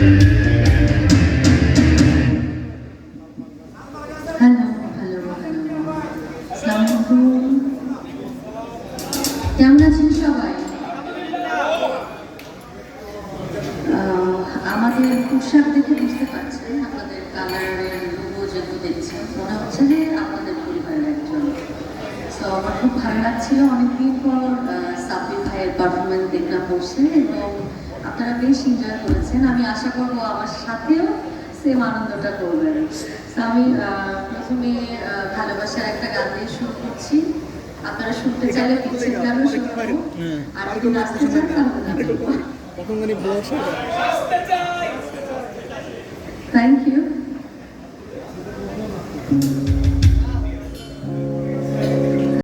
Hello hello hello, আসসালামু আলাইকুম। কেমন আছেন সবাই? আমাদের পোশাক দেখে বুঝতে পারছেন, আপনাদের কালারের লোগো যেগুলো দেখছেন, মনে হচ্ছে যে আপনাদের পরিবারের একজন। সো আমার খুব ভালো লাগছিল, অনেকদিন পর সাব্বির ভাইয়ের পারফরমেন্স দেখলাম বসে, এবং আপনারা বেশ এনজয় করেছেন। আমি আশা করবো আমার সাথেও সেম আনন্দটা করবেন। তো আমি প্রথমে ভালোবাসার একটা গান দিয়ে শুরু করছি। আপনারা শুনতে চাইলে পিছিয়ে গানও শুনবো, আর যদি নাচতে চান তাহলে থ্যাংক ইউ।